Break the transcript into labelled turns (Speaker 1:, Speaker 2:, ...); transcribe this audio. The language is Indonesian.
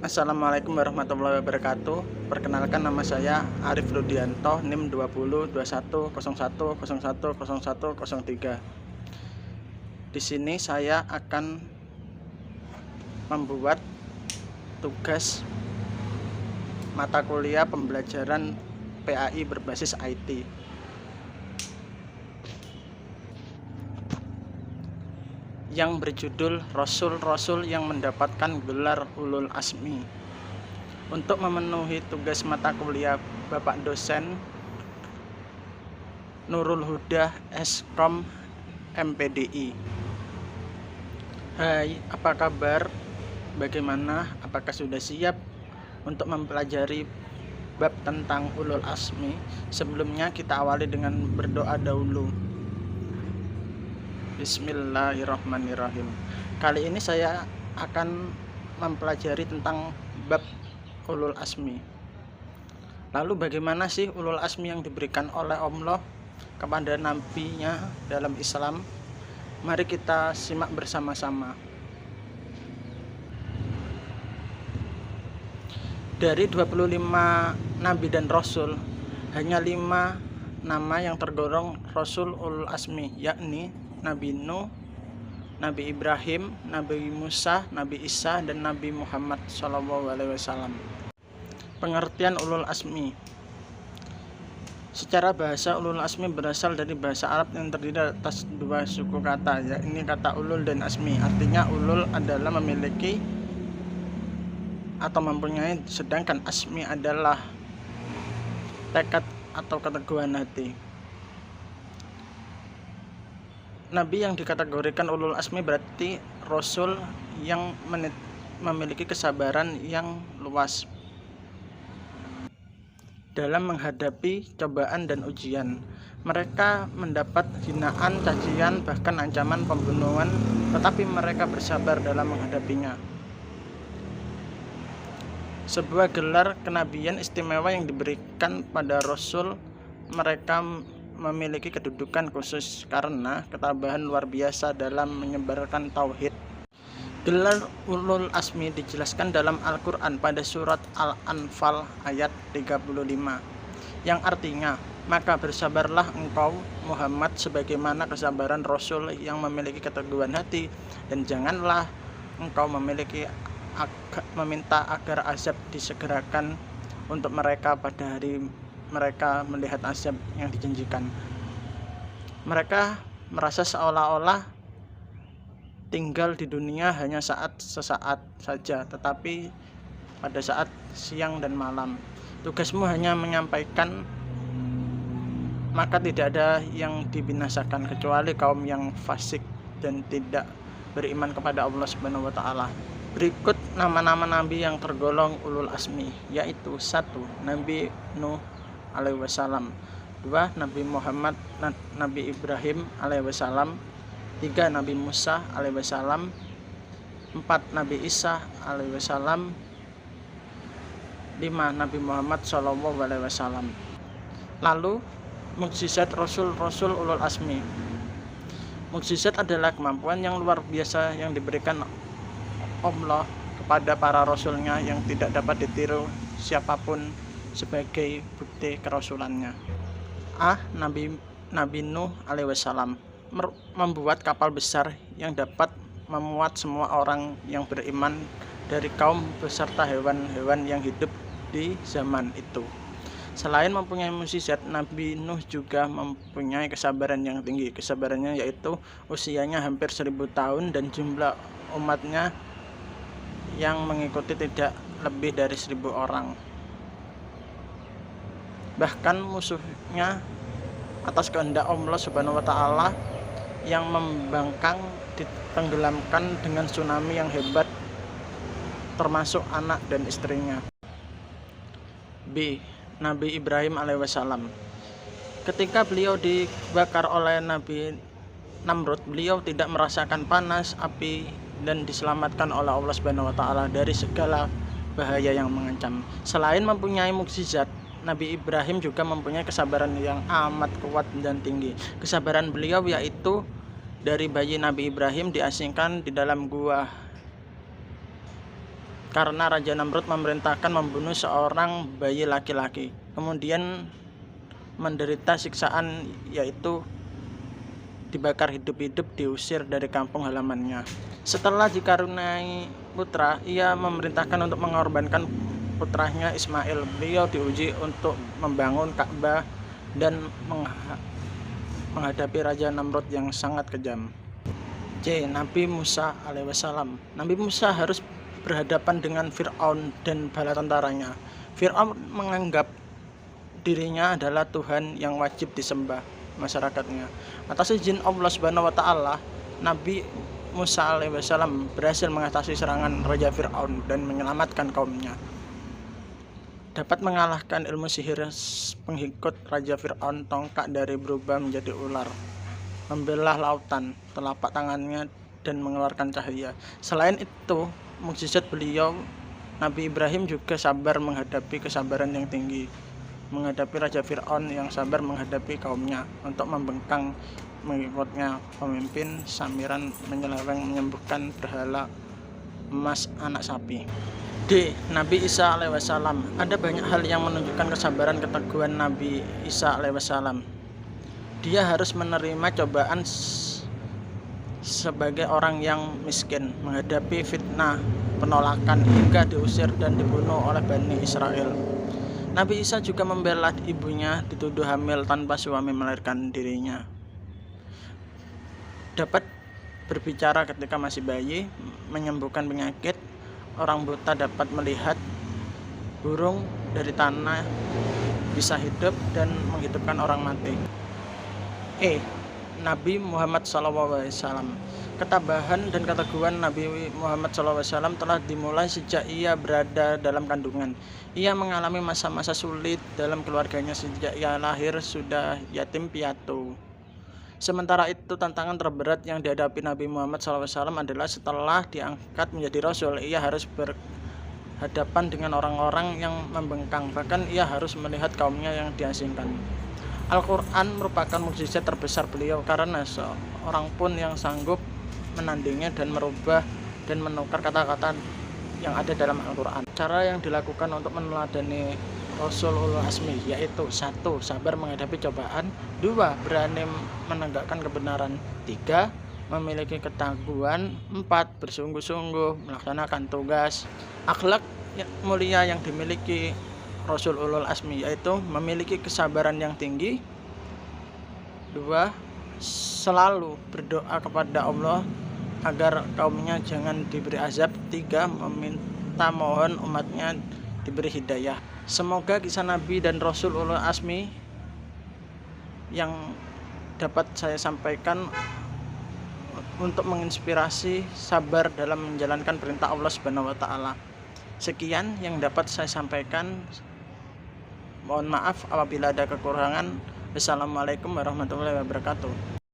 Speaker 1: Assalamualaikum warahmatullahi wabarakatuh. Perkenalkan, nama saya Arif Rudianto, NIM 202101010103. Di sini saya akan membuat tugas mata kuliah pembelajaran PAI berbasis IT yang berjudul Rasul-Rasul yang mendapatkan gelar Ulul Azmi. Untuk memenuhi tugas mata kuliah, Bapak dosen Nurul Huda Eskom MPDI. Hai, apa kabar? Bagaimana? Apakah sudah siap untuk mempelajari bab tentang Ulul Azmi? Sebelumnya kita awali dengan berdoa dahulu. Bismillahirrahmanirrahim. Kali ini saya akan mempelajari tentang bab Ulul Azmi. Lalu bagaimana sih Ulul Azmi yang diberikan oleh Allah kepada nabinya dalam Islam? Mari kita simak bersama-sama. Dari 25 nabi dan rasul, hanya 5 nama yang tergolong Rasul Ulul Azmi, yakni Nabi Nuh, Nabi Ibrahim, Nabi Musa, Nabi Isa, dan Nabi Muhammad SAW. Pengertian Ulul Azmi. Secara bahasa, Ulul Azmi berasal dari bahasa Arab yang terdiri atas 2 suku kata, yakni kata ulul dan azmi. Artinya ulul adalah memiliki atau mempunyai, sedangkan azmi adalah tekad atau keteguhan hati. Nabi yang dikategorikan Ulul Azmi berarti Rasul yang memiliki kesabaran yang luas dalam menghadapi cobaan dan ujian. Mereka mendapat hinaan, cacian, bahkan ancaman pembunuhan, tetapi mereka bersabar dalam menghadapinya. Sebuah gelar kenabian istimewa yang diberikan pada Rasul. Mereka memiliki kedudukan khusus karena ketabahan luar biasa dalam menyebarkan tauhid. Gelar Ulul Azmi dijelaskan dalam Al-Quran pada surat Al-Anfal ayat 35, yang artinya, maka bersabarlah engkau Muhammad sebagaimana kesabaran Rasul yang memiliki keteguhan hati, dan janganlah engkau meminta agar azab disegerakan untuk mereka pada hari mereka melihat azab yang dijanjikan. Mereka merasa seolah-olah tinggal di dunia hanya sesaat saja, tetapi pada saat siang dan malam. Tugasmu hanya menyampaikan, maka tidak ada yang dibinasakan kecuali kaum yang fasik dan tidak beriman kepada Allah Subhanahu wa taala. Berikut nama-nama nabi yang tergolong Ulul Azmi, yaitu 1. Nabi Nuh alaihi wasallam, 2. Nabi Muhammad, Nabi Ibrahim alaihi wasallam, 3. Nabi Musa alaihi wasallam, 4. Nabi Isa alaihi wasallam, 5. Nabi Muhammad sallallahu alaihi wasallam. Lalu mukjizat Rasul-Rasul Ulul Azmi. Mukjizat adalah kemampuan yang luar biasa yang diberikan Allah kepada para rasulnya yang tidak dapat ditiru siapapun sebagai bukti kerasulannya. Nabi Nuh alaihi wasallam membuat kapal besar yang dapat memuat semua orang yang beriman dari kaum beserta hewan-hewan yang hidup di zaman itu. Selain mempunyai mukjizat, Nabi Nuh juga mempunyai kesabaran yang tinggi. Kesabarannya yaitu usianya hampir 1000 tahun dan jumlah umatnya yang mengikuti tidak lebih dari 1000 orang. Bahkan musuhnya atas kehendak Allah Subhanahu wa taala yang membangkang ditenggelamkan dengan tsunami yang hebat, termasuk anak dan istrinya. B. Nabi Ibrahim alaihissalam. Ketika beliau dibakar oleh Nabi Namrud, beliau tidak merasakan panas, api, dan diselamatkan oleh Allah Subhanahu wa taala dari segala bahaya yang mengancam. Selain mempunyai mukjizat, Nabi Ibrahim juga mempunyai kesabaran yang amat kuat dan tinggi. Kesabaran beliau yaitu dari bayi Nabi Ibrahim diasingkan di dalam gua karena Raja Namrud memerintahkan membunuh seorang bayi laki-laki, kemudian menderita siksaan, yaitu dibakar hidup-hidup, diusir dari kampung halamannya. Setelah dikaruniai putra, ia memerintahkan untuk mengorbankan putranya Ismail. Beliau diuji untuk membangun Ka'bah dan menghadapi Raja Namrud yang sangat kejam. C. Nabi Musa alaihissalam. Nabi Musa harus berhadapan dengan Fir'aun dan bala tentaranya. Fir'aun menganggap dirinya adalah Tuhan yang wajib disembah masyarakatnya. Atas izin Allah Subhanahu wa taala, Nabi Musa alaihissalam berhasil mengatasi serangan Raja Fir'aun dan menyelamatkan kaumnya. Dapat mengalahkan ilmu sihir pengikut Raja Fir'aun, tongkat dari berubah menjadi ular, membelah lautan telapak tangannya dan mengeluarkan cahaya. Selain itu, mukjizat beliau, Nabi Ibrahim juga sabar menghadapi kesabaran yang tinggi, menghadapi Raja Fir'aun yang sabar menghadapi kaumnya untuk membengkang mengikutnya. Pemimpin Samiran menyeleweng menyembuhkan berhala emas anak sapi. D. Nabi Isa alaihissalam. Ada banyak hal yang menunjukkan kesabaran keteguhan Nabi Isa alaihissalam. Dia harus menerima cobaan sebagai orang yang miskin, menghadapi fitnah, penolakan, hingga diusir dan dibunuh oleh Bani Israel. Nabi Isa juga membela ibunya dituduh hamil tanpa suami melahirkan dirinya. Dapat berbicara ketika masih bayi, menyembuhkan penyakit, orang buta dapat melihat, burung dari tanah bisa hidup dan menghidupkan orang mati. E. Nabi Muhammad SAW. Ketabahan dan keteguhan Nabi Muhammad SAW telah dimulai sejak ia berada dalam kandungan. Ia mengalami masa-masa sulit dalam keluarganya sejak ia lahir sudah yatim piatu. Sementara itu, tantangan terberat yang dihadapi Nabi Muhammad SAW adalah setelah diangkat menjadi Rasul, ia harus berhadapan dengan orang-orang yang membengkang, bahkan ia harus melihat kaumnya yang diasingkan. Al-Quran merupakan mukjizat terbesar beliau karena seorang pun yang sanggup menandingnya dan merubah dan menukar kata-kata yang ada dalam Al-Quran. Cara yang dilakukan untuk meneladani Rasul Ulul Azmi yaitu 1. Sabar menghadapi cobaan. 2. Berani menegakkan kebenaran. 3. Memiliki ketaguhan. 4. Bersungguh-sungguh melaksanakan tugas. Akhlak mulia yang dimiliki Rasul Ulul Azmi yaitu memiliki kesabaran yang tinggi. 2. Selalu berdoa kepada Allah agar kaumnya jangan diberi azab. 3. Meminta mohon umatnya diberi hidayah. Semoga kisah Nabi dan Rasul Ulul Azmi yang dapat saya sampaikan untuk menginspirasi sabar dalam menjalankan perintah Allah Subhanahu wa taala. Sekian yang dapat saya sampaikan. Mohon maaf apabila ada kekurangan. Wassalamualaikum warahmatullahi wabarakatuh.